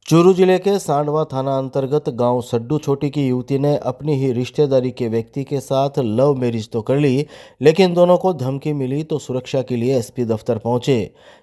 चूरू जिले के सांडवा थाना अंतर्गत गांव सड्डू छोटी की युवती ने अपनी ही रिश्तेदारी के व्यक्ति के साथ लव मैरिज तो कर ली, लेकिन दोनों को धमकी मिली तो सुरक्षा के लिए एसपी दफ्तर पहुंचे।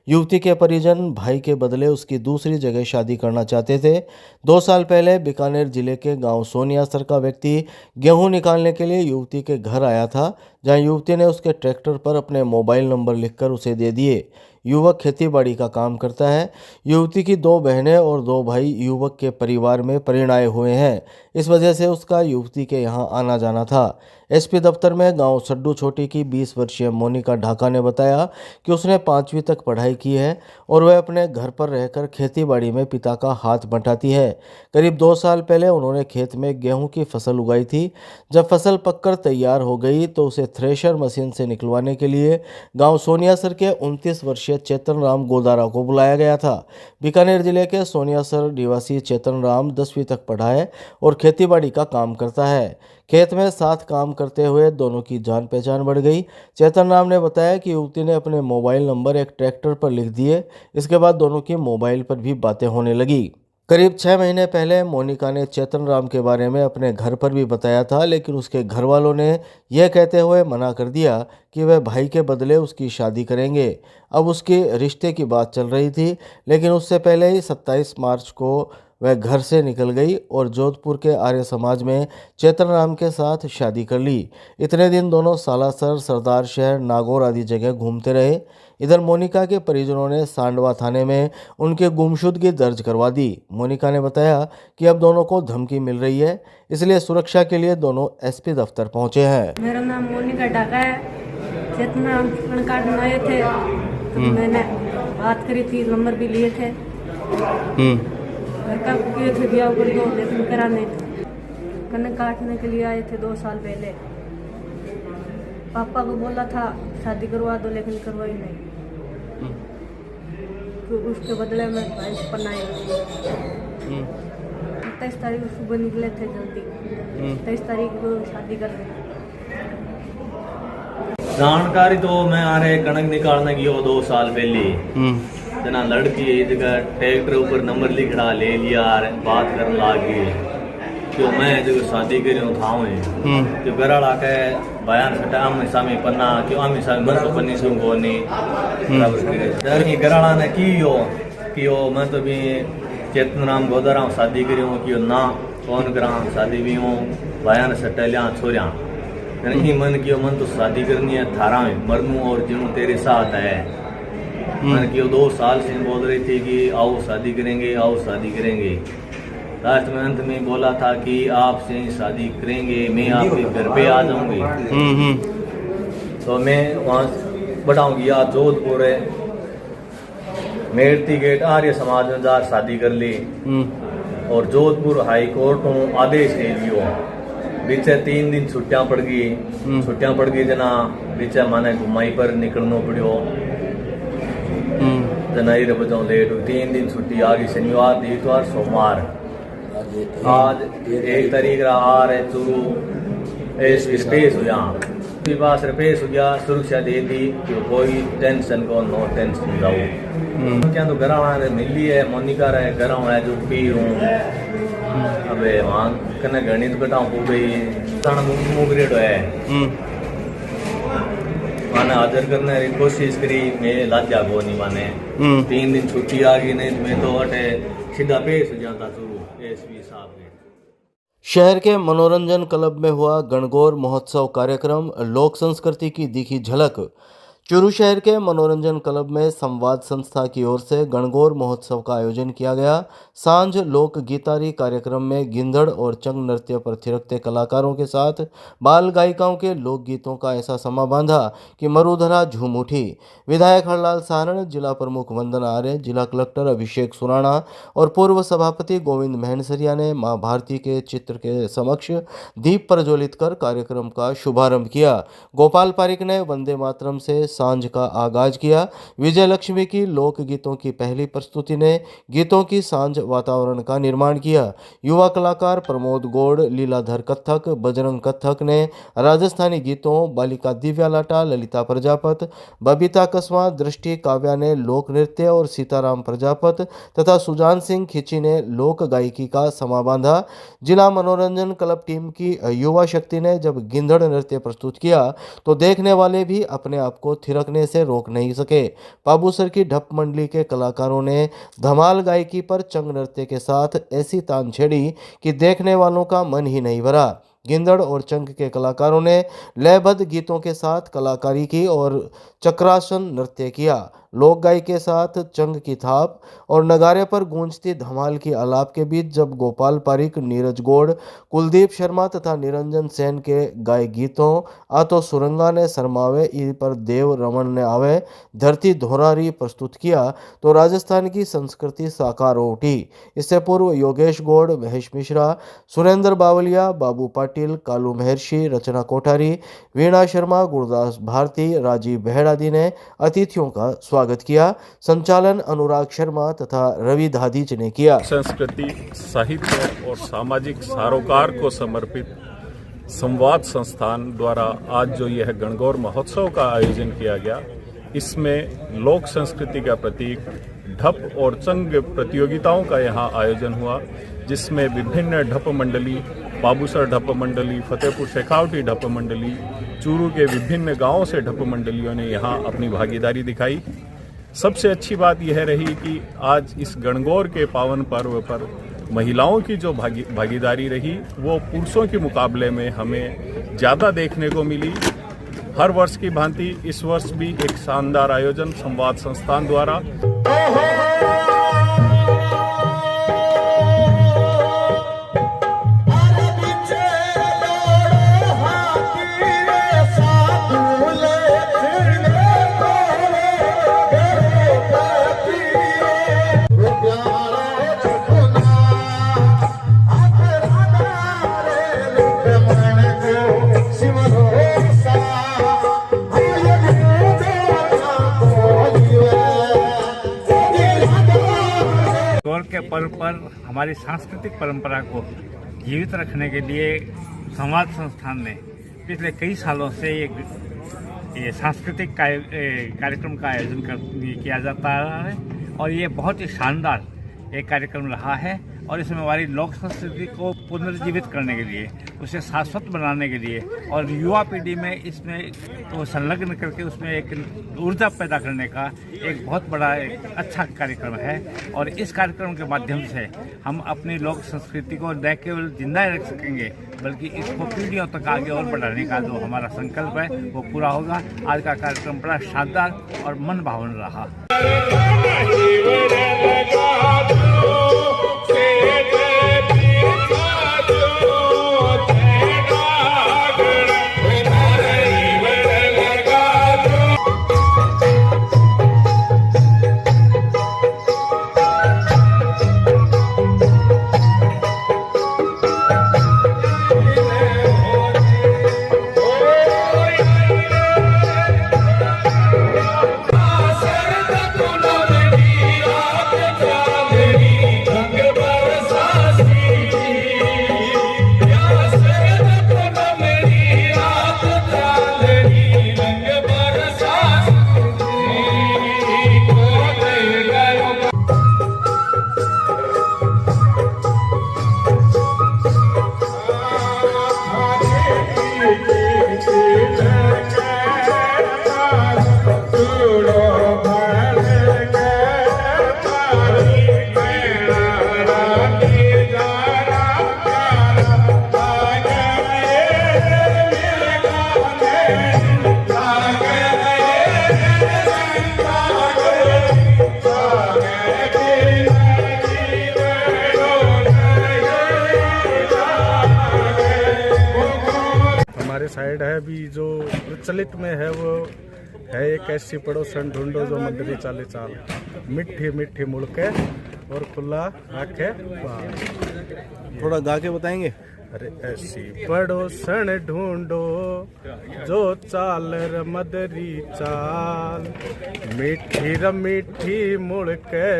युवती के परिजन भाई के बदले उसकी दूसरी जगह शादी करना चाहते थे। 2 साल पहले बीकानेर जिले के गांव सोनियासर का व्यक्ति गेहूं निकालने के लिए युवती के घर आया था, जहां युवती ने उसके ट्रैक्टर पर अपने मोबाइल नंबर लिखकर उसे दे दिए। युवक खेतीबाड़ी का काम करता है। युवती की 2 बहनें और 2 भाई युवक के परिवार में परिणय हुए हैं। इस वजह से उसका युवती के यहाँ आना जाना था। एसपी दफ्तर में गांव सड्डू छोटी की 20 वर्षीय मोनिका ढाका ने बताया कि उसने 5वीं तक पढ़ाई की है और वह अपने घर पर रहकर खेतीबाड़ी में पिता का हाथ बंटाती है। करीब 2 साल पहले उन्होंने खेत में गेहूं की फसल उगाई थी। जब फसल पककर तैयार हो गई तो उसे थ्रेशर मशीन से निकलवाने के लिए गांव सोनियासर के 29 वर्षीय चेतन राम गोदारा को बुलाया गया था। बीकानेर जिले के सोनियासर निवासी चेतन राम 10वीं तक पढ़ा है और खेतीबाड़ी का काम करता है। खेत में साथ काम करते हुए दोनों की जान पहचान बढ़ गई। चेतन राम ने बताया कि युवती ने अपने मोबाइल नंबर एक ट्रैक्टर पर लिख दिए। इसके बाद दोनों की मोबाइल पर भी बातें होने लगी। करीब 6 महीने पहले मोनिका ने चेतन राम के बारे में अपने घर पर भी बताया था, लेकिन उसके घर वालों ने यह कहते हुए मना कर दिया कि वह भाई के बदले उसकी शादी करेंगे। अब उसके रिश्ते की बात चल रही थी, लेकिन उससे पहले ही 27 मार्च को वह घर से निकल गई और जोधपुर के आर्य समाज में चेतन राम के साथ शादी कर ली। इतने दिन दोनों सालासर, सरदार शहर, नागौर आदि जगह घूमते रहे। इधर मोनिका के परिजनों ने सांडवा थाने में उनके गुमशुदगी दर्ज करवा दी। मोनिका ने बताया कि अब दोनों को धमकी मिल रही है, इसलिए सुरक्षा के लिए दोनों एसपी दफ्तर पहुंचे हैं। मेरा नाम मोनिका ढाका है। चेतन राम पैन कार्ड बनाए थे तो मैंने बात करी थी, नंबर भी लिए थे। घर का किए थे ब्याह कर दो, लेकिन कराने कन्न काटने के लिए आए थे 2 साल पहले। पापा को बोला था शादी करवा दो, लेकिन करवाई नहीं। तो उसके बदले में भाई से पनाए 27 तारीख को सुबह निकले थे जल्दी। 23 तारीख को शादी कर रहे। जानकारी तो मैं आ रहे कणक निकालने की 2 साल पहले जना लड़की जगह ट्रैक्टर ऊपर नंबर लिखड़ा ले लिया, बात करने लगी क्यों मैं जो शादी करी था जो घर वाला के बयान सटा आम सामी पन्ना क्यों आमी सामी मन तो पन्नी सुन को नहीं बराबर करे डर की घर वाला ने की हो मैं तो भी चेतन राम गोदारा शादी करी हूं कि ना कौन करा शादी भी हूं बयान सटा लिया छोरिया नहीं मन कियो मन तो शादी करनी है थारा में मरनू और जिनू तेरे साथ है। मन की 2 साल से बोल रही थी कि आओ शादी करेंगे, आओ शादी करेंगे। लास्ट में अंत में बोला था कि आपसे शादी करेंगे, मैं आपके घर पे आ जाऊंगी। तो मैं वहाँ बढ़ाऊंगी या जोधपुर है मेरती गेट आर्य समाज में जा शादी कर ली और जोधपुर हाई कोर्ट आदेश दे लियो। बीचे 3 दिन छुट्टियां पड़ गई जना बीचे माने घुमाई पर निकलना पड़ो जनवरी बजाओ लेट 3 दिन छुट्टी आ गई। शनिवार, इतवार, सोमवार आज 1 तारीख रहा आ रहे चूरू स्पेस हो यहाँ पास पेश हो गया। सुरक्षा दे दी कि कोई टेंशन को नो टेंशन जाओ क्या तो घर ने मिली है। मोनिका रहे घर है जो पी हूँ अबे वहाँ कने गणित घटाऊ हो गई मुगरेड है माने हाजिर करने की कोशिश करी मैं लाजा को नहीं माने 3 दिन छुट्टी आ गई नहीं मैं तो अटे सीधा पेश हो जाता शुरू एसपी साहब ने। शहर के मनोरंजन क्लब में हुआ गणगौर महोत्सव कार्यक्रम, लोक संस्कृति की दिखी झलक। चूरू शहर के मनोरंजन क्लब में संवाद संस्था की ओर से गणगौर महोत्सव का आयोजन किया गया। सांझ लोक गीतारी कार्यक्रम में गिंधड़ और चंग नृत्य पर थिरकते कलाकारों के साथ बाल गायिकाओं के लोकगीतों का ऐसा समा बांधा कि मरुधरा झूम उठी। विधायक हरलाल सारण, जिला प्रमुख वंदना आर्य, जिला कलेक्टर अभिषेक सुराणा और पूर्व सभापति गोविंद महनसरिया ने मां भारती के चित्र के समक्ष दीप प्रज्वलित कर कार्यक्रम का शुभारंभ किया। गोपाल पारिक ने वंदे मातरम से सांझ का आगाज किया। विजय लक्ष्मी की लोकगीतों की पहली प्रस्तुति ने गीतों की सांझ वातावरण का निर्माण किया। युवा कलाकार प्रमोद गौड़, लीलाधर कथक, बजरंग कथक ने राजस्थानी गीतों, बालिका दिव्या लाटा, ललिता प्रजापत, बबीता कस्वा, दृष्टि काव्या ने लोक नृत्य और सीताराम प्रजापत तथा सुजान सिंह खिची ने लोक गायकी का समा बांधा। जिला मनोरंजन क्लब टीम की युवा शक्ति ने जब गिंधड़ नृत्य प्रस्तुत किया तो देखने वाले भी अपने आप को थिरकने से रोक नहीं सके। पाबूसर की ढप मंडली के कलाकारों ने धमाल गायकी पर चंग नृत्य के साथ ऐसी तान छेड़ी कि देखने वालों का मन ही नहीं भरा। गिंदड़ और चंग के कलाकारों ने लयबद्ध गीतों के साथ कलाकारी की और चक्रासन नृत्य किया। लोक गाय के साथ चंग की थाप और नगारे पर गूंजती धमाल की आलाप के बीच जब गोपाल पारिक, नीरज गौड़, कुलदीप शर्मा तथा निरंजन सेन के गाय गीतों आतो सुरंगा ने शर्मावे ई पर देव रमन ने आवे धरती धोरारी प्रस्तुत किया तो राजस्थान की संस्कृति साकार हो उठी। इससे पूर्व योगेश गौड़, महेश मिश्रा, सुरेंद्र बावलिया, बाबू पाटिल, कालू महर्षि, रचना कोठारी, वीणा शर्मा, गुरदास भारती, राजीव बेहड़ादी ने अतिथियों का स्वागत किया। संचालन अनुराग शर्मा तथा रवि धादीच ने किया। संस्कृति, साहित्य और सामाजिक सरोकार को समर्पित संवाद संस्थान द्वारा आज जो यह गणगौर महोत्सव का आयोजन किया गया, इसमें लोक संस्कृति का प्रतीक ढप और चंग प्रतियोगिताओं का यहाँ आयोजन हुआ, जिसमें विभिन्न ढप मंडली, पाबूसर ढप मंडली, फतेहपुर शेखावटी ढप मंडली, चूरू के विभिन्न गांवों से ढप मंडलियों ने यहाँ अपनी भागीदारी दिखाई। सबसे अच्छी बात यह रही कि आज इस गणगौर के पावन पर्व पर महिलाओं की जो भागीदारी रही वो पुरुषों के मुकाबले में हमें ज़्यादा देखने को मिली। हर वर्ष की भांति इस वर्ष भी एक शानदार आयोजन संवाद संस्थान द्वारा के पर्व पर हमारी सांस्कृतिक परंपरा को जीवित रखने के लिए संवाद संस्थान ने पिछले कई सालों से ये सांस्कृतिक कार्यक्रम का आयोजन किया जाता रहा है और ये बहुत ही शानदार एक कार्यक्रम रहा है और इसमें हमारी लोक संस्कृति को पुनर्जीवित करने के लिए, उसे शाश्वत बनाने के लिए और युवा पीढ़ी में इसमें तो संलग्न करके उसमें एक ऊर्जा पैदा करने का एक बहुत बड़ा एक अच्छा कार्यक्रम है। और इस कार्यक्रम के माध्यम से हम अपनी लोक संस्कृति को न केवल जिंदा रख सकेंगे बल्कि इसको पीढ़ियों तक आगे और बढ़ाने का जो हमारा संकल्प है वो पूरा होगा। आज का कार्यक्रम बड़ा शानदार और मन भावन रहा। साइड है भी जो प्रचलित में है वो है एक ऐसी पड़ोसन ढूंढो जो मंदिरी चाले चाल, मिठी मिठी मुड़के और खुला आंखें। थोड़ा गा के बताएंगे। अरे ऐसी पड़ोसन ढूंढो जो चाल र मदरी चाल, मीठी र मीठी मुड़ के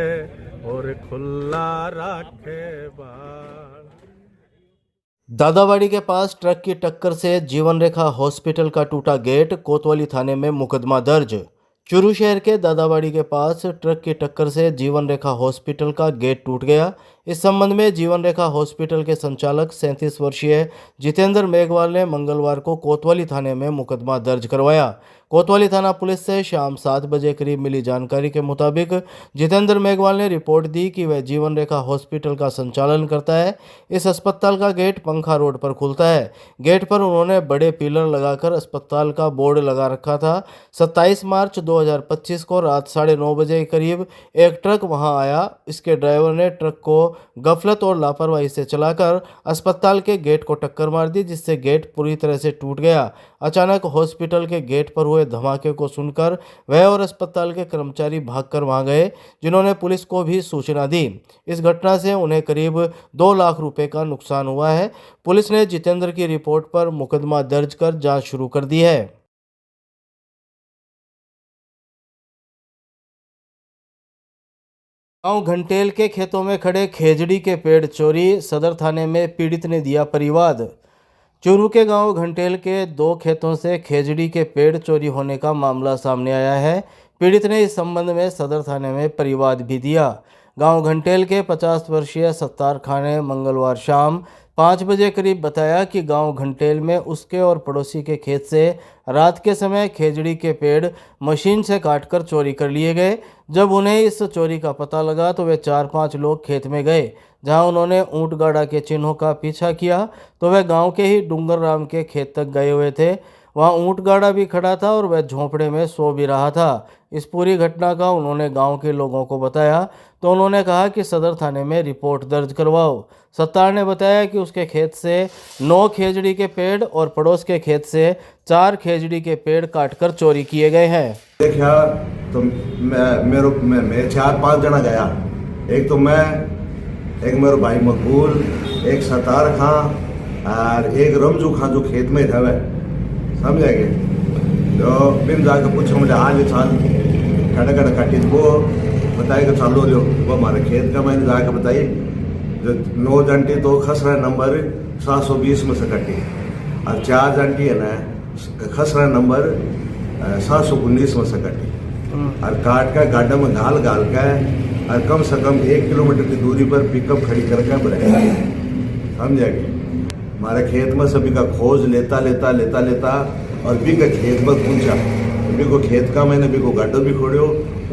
और खुला राखे बाल। दादावाड़ी के पास ट्रक की टक्कर से जीवन रेखा हॉस्पिटल का टूटा गेट, कोतवाली थाने में मुकदमा दर्ज। चूरू शहर के दादावाड़ी के पास ट्रक की टक्कर से जीवन रेखा हॉस्पिटल का गेट टूट गया। इस संबंध में जीवन रेखा हॉस्पिटल के संचालक 37 वर्षीय जितेंद्र मेघवाल ने मंगलवार को कोतवाली थाने में मुकदमा दर्ज करवाया। कोतवाली थाना पुलिस से शाम 7 बजे करीब मिली जानकारी के मुताबिक जितेंद्र मेघवाल ने रिपोर्ट दी कि वह जीवन रेखा हॉस्पिटल का संचालन करता है। इस अस्पताल का गेट पंखा रोड पर खुलता है। गेट पर उन्होंने बड़े पिलर लगाकर अस्पताल का बोर्ड लगा रखा था। 27 मार्च 2025 को रात 9:30 बजे के करीब एक ट्रक वहां आया। इसके ड्राइवर ने ट्रक को गफलत और लापरवाही से चलाकर अस्पताल के गेट को टक्कर मार दी, जिससे गेट पूरी तरह से टूट गया। अचानक हॉस्पिटल के गेट पर हुए धमाके को सुनकर वह और अस्पताल के कर्मचारी भागकर वहां गए, जिन्होंने पुलिस को भी सूचना दी। इस घटना से उन्हें करीब 2 लाख रुपए का नुकसान हुआ है। पुलिस ने जितेंद्र की रिपोर्ट पर मुकदमा दर्ज कर जांच शुरू कर दी है। गांव घंटेल के खेतों में खड़े खेजड़ी के पेड़ चोरी, सदर थाने में पीड़ित ने दिया परिवाद। चूरू के गांव घंटेल के 2 खेतों से खेजड़ी के पेड़ चोरी होने का मामला सामने आया है। पीड़ित ने इस संबंध में सदर थाने में परिवाद भी दिया। गांव घंटेल के 50 वर्षीय सत्तार खान ने मंगलवार शाम 5 बजे करीब बताया कि गांव घंटेल में उसके और पड़ोसी के खेत से रात के समय खेजड़ी के पेड़ मशीन से काटकर चोरी कर लिए गए। जब उन्हें इस चोरी का पता लगा तो वे 4-5 लोग खेत में गए, जहां उन्होंने ऊंट गाड़ा के चिन्हों का पीछा किया तो वह गांव के ही डूंगर राम के खेत तक गए हुए थे। वहां ऊंट गाड़ा भी खड़ा था और वह झोंपड़े में सो भी रहा था। इस पूरी घटना का उन्होंने गांव के लोगों को बताया तो उन्होंने कहा कि सदर थाने में रिपोर्ट दर्ज करवाओ। सत्तार ने बताया कि उसके खेत से 9 खेजड़ी के पेड़ और पड़ोस के खेत से 4 खेजड़ी के पेड़ काटकर चोरी किए गए हैं। देखा तो मैं 4-5 जना गया। एक तो मैं, एक मेरा भाई मकबूल, एक सत्तार खां और एक रमजू खां जो खेत में था, वह समझेंगे। तो बिन जाकर पूछो मुझे आज साल खड़ा काटी, वो बताएगा चालो लो वो हमारे खेत का। मैंने जाकर बताई जो 9 जंटी तो खसरा नंबर 720 में से कटी और 4 जंटी है ना खसरा नंबर 719 में से कटी और काट का गाड़ा में घाल का और कम से कम 1 किलोमीटर की दूरी पर पिकअप खड़ी करके बढ़ाया। समझेंगे। हमारे खेत में सभी का खोज लेता और भी का खेत में पहुंचा। भी को खेत का मैंने भी को गाडो भी खोड़ियो,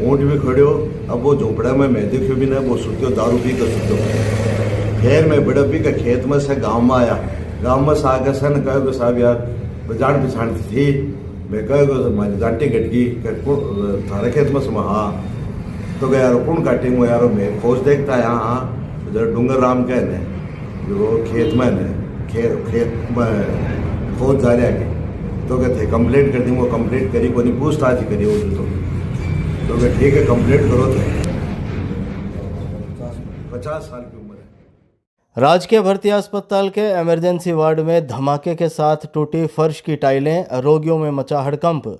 ऊँट भी खोड़ियो। अब वो झोपड़ा में मैं देखियो भी ना, वो सुत्यो दारू पी कर सुत्यो। फिर मैं बड़ा भी का खेत में से गाँव में आया। गाँव में से आकर से न कहो साहब यार जान पछाण थी। मैं कहो हमारी जाटी कट गई थारे खेत में से। हाँ तो क्या यार कौन काटी हूँ यार, मैं खोज देखता है। हाँ जरा डूंगर राम का है जो खेत में है खेत में खोज जा रहा है। तो कहते कंप्लेंट कर दी, वो कंप्लेंट करी को नहीं पूछताछ ही करी। तो क्या ठीक है कंप्लेंट करो। तो 50 साल की उम्र है। राजकीय भर्ती अस्पताल के इमरजेंसी वार्ड में धमाके के साथ टूटी फर्श की टाइलें, रोगियों में मचा हड़कंप।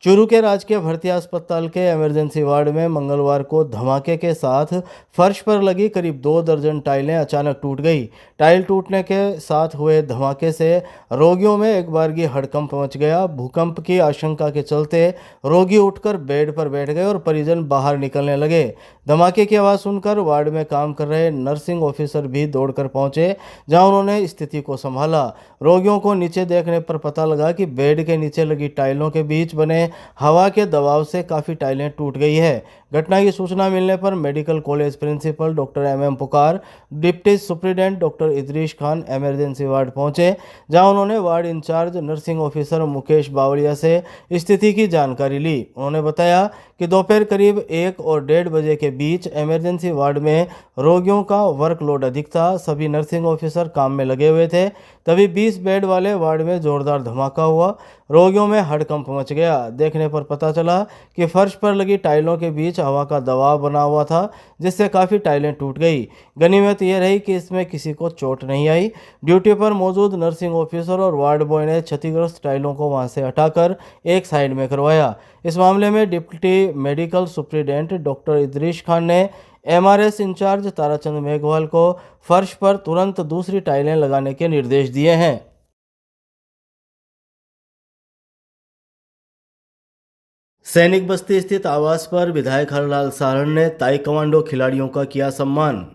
चूरू के राजकीय भर्ती अस्पताल के इमरजेंसी वार्ड में मंगलवार को धमाके के साथ फर्श पर लगी करीब 2 दर्जन टाइलें अचानक टूट गई। टाइल टूटने के साथ हुए धमाके से रोगियों में एक बारगी हड़कंप मच गया। भूकंप की आशंका के चलते रोगी उठकर बेड पर बैठ गए और परिजन बाहर निकलने लगे। धमाके की आवाज़ सुनकर वार्ड में काम कर रहे नर्सिंग ऑफिसर भी दौड़कर पहुंचे, जहां उन्होंने स्थिति को संभाला। रोगियों को नीचे देखने पर पता लगा कि बेड के नीचे लगी टाइलों के बीच बने हवा के दबाव से काफ़ी टाइलें टूट गई है। घटना की सूचना मिलने पर medical college principal doctor MM Pukar, deputy superintendent doctor Idris Khan emergency ward पहुंचे, जहां उन्होंने ward incharge nursing officer Mukesh Bawadiya से स्थिति की जानकारी ली। उन्होंने बताया कि दोपहर करीब 1 और 1:30 बजे के बीच इमरजेंसी वार्ड में रोगियों का वर्कलोड अधिक था। सभी नर्सिंग ऑफिसर काम में लगे हुए थे। तभी 20 बेड वाले वार्ड में जोरदार धमाका हुआ। रोगियों में हड़कंप मच गया। देखने पर पता चला कि फर्श पर लगी टाइलों के बीच हवा का दबाव बना हुआ था, जिससे काफ़ी टाइलें टूट गई। गनीमत यह रही कि इसमें किसी को चोट नहीं आई। ड्यूटी पर मौजूद नर्सिंग ऑफिसर और वार्ड बॉय ने क्षतिग्रस्त टाइलों को वहां से हटाकर एक साइड में करवाया। इस मामले में deputy medical superintendent doctor Idris Khan ने MRS इंचार्ज ताराचंद मेघवाल को फर्श पर तुरंत दूसरी टाइलें लगाने के निर्देश दिए हैं। सैनिक बस्ती स्थित आवास पर विधायक हरलाल सारण ने ताइक्वांडो खिलाड़ियों का किया सम्मान।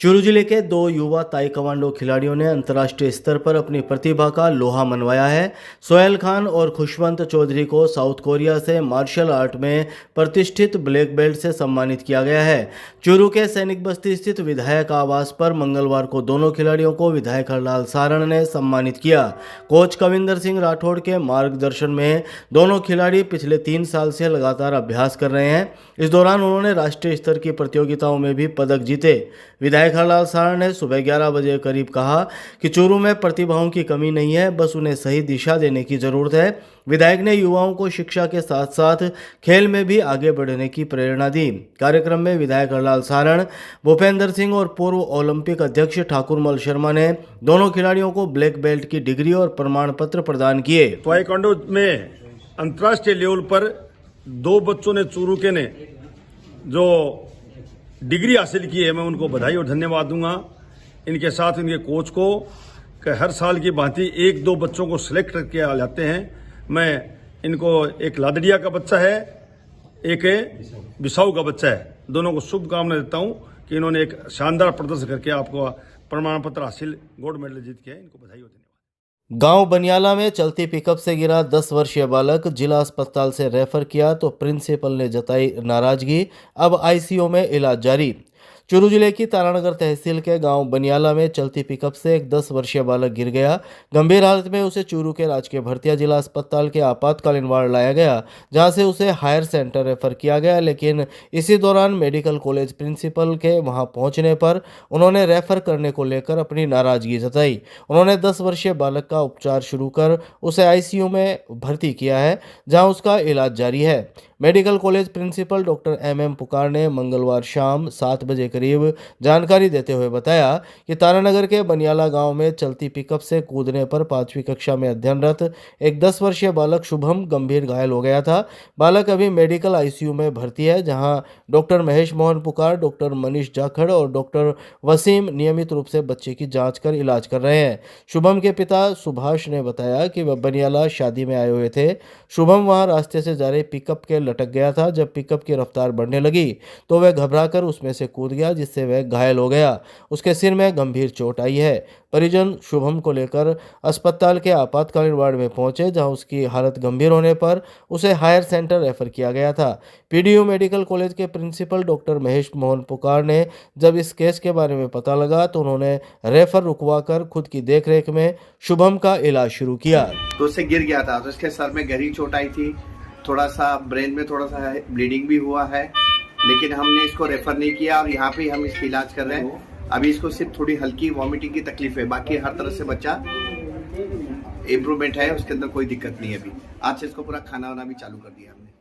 चूरू जिले के 2 युवा ताइक्वांडो खिलाड़ियों ने अंतर्राष्ट्रीय स्तर पर अपनी प्रतिभा का लोहा मनवाया है। सोहेल खान और खुशवंत चौधरी को साउथ कोरिया से मार्शल आर्ट में प्रतिष्ठित ब्लैक बेल्ट से सम्मानित किया गया है। चूरू के सैनिक बस्ती स्थित विधायक आवास पर मंगलवार को दोनों खिलाड़ियों को विधायक हरलाल सारण ने सम्मानित किया। कोच कविंदर सिंह राठौड़ के मार्गदर्शन में दोनों खिलाड़ी पिछले 3 साल से लगातार अभ्यास कर रहे हैं। इस दौरान उन्होंने राष्ट्रीय स्तर की प्रतियोगिताओं में भी पदक जीते। विधायक हरलाल सारण ने सुबह 11 बजे करीब कहा कि चूरू में प्रतिभाओं की कमी नहीं है, बस उन्हें सही दिशा देने की जरूरत है। विधायक ने युवाओं को शिक्षा के साथ साथ खेल में भी आगे बढ़ने की प्रेरणा दी। कार्यक्रम में विधायक हरलाल सारण, भूपेंद्र सिंह और पूर्व ओलंपिक अध्यक्ष ठाकुरमल शर्मा ने दोनों खिलाड़ियों को ब्लैक बेल्ट की डिग्री और प्रमाण पत्र प्रदान किए। ताइक्वांडो में अंतर्राष्ट्रीय लेवल पर 2 बच्चों ने चूरू के ने जो डिग्री हासिल की है, मैं उनको बधाई और धन्यवाद दूंगा। इनके साथ इनके कोच को कि हर साल की भांति 1-2 बच्चों को सिलेक्ट करके आ जाते हैं। मैं इनको, एक लादड़िया का बच्चा है, एक बिसाऊ का बच्चा है, दोनों को शुभकामनाएं देता हूं कि इन्होंने एक शानदार प्रदर्शन करके आपको प्रमाण पत्र हासिल, गोल्ड मेडल जीत के, इनको बधाई और धन्यवाद। गांव बनियाला में चलती पिकअप से गिरा 10 वर्षीय बालक जिला अस्पताल से रेफर किया तो प्रिंसिपल ने जताई नाराजगी। अब ICU में इलाज जारी। चूरू जिले की तारानगर तहसील के गांव बनियाला में चलती पिकअप से एक 10 वर्षीय बालक गिर गया। गंभीर हालत में उसे चूरू के राजकीय भरतिया जिला अस्पताल के आपातकालीन वार्ड लाया गया, जहां से उसे हायर सेंटर रेफर किया गया। लेकिन इसी दौरान मेडिकल कॉलेज प्रिंसिपल के वहां पहुंचने पर उन्होंने रेफर करने को लेकर अपनी नाराजगी जताई। उन्होंने 10 वर्षीय बालक का उपचार शुरू कर उसे ICU में भर्ती किया है, जहां उसका इलाज जारी है। Medical college principal doctor MM Pukar ने मंगलवार शाम 7 बजे करीब जानकारी देते हुए बताया कि तारानगर के बनियाला गांव में चलती पिकअप से कूदने पर 5वीं कक्षा में अध्ययनरत एक 10 वर्षीय बालक शुभम गंभीर घायल हो गया था। बालक अभी मेडिकल ICU में भर्ती है, जहां डॉक्टर महेश मोहन पुकार, डॉक्टर मनीष जाखड़ और डॉक्टर वसीम नियमित रूप से बच्चे की जाँच कर इलाज कर रहे हैं। शुभम के पिता सुभाष ने बताया कि वह बनियाला शादी में आए हुए थे। शुभम वहां रास्ते से जा रहे पिकअप के लटक गया था। जब पिकअप की रफ्तार बढ़ने लगी तो वह घबराकर उसमें से कूद गया, जिससे वह घायल हो गया। उसके सिर में गंभीर चोट आई है। परिजन शुभम को लेकर अस्पताल के आपातकालीन वार्ड में पहुंचे, जहां उसकी हालत गंभीर होने पर उसे हायर सेंटर रेफर किया गया था। PDU मेडिकल कॉलेज के प्रिंसिपल डॉक्टर महेश मोहन पुकार ने जब इस केस के बारे में पता लगा तो उन्होंने रेफर रुकवाकर खुद की देखरेख में शुभम का इलाज शुरू किया। तो उससे गिर गया था, तो उसके सर में गहरी चोट आई थी, थोड़ा सा ब्रेन में थोड़ा सा ब्लीडिंग भी हुआ है, लेकिन हमने इसको रेफर नहीं किया और यहाँ पे हम इसका इलाज कर रहे हैं। अभी इसको सिर्फ थोड़ी हल्की वॉमिटिंग की तकलीफ है, बाकी हर तरह से बच्चा इम्प्रूवमेंट है, उसके अंदर कोई दिक्कत नहीं है। अभी आज से इसको पूरा खाना वाना भी चालू कर दिया हमने।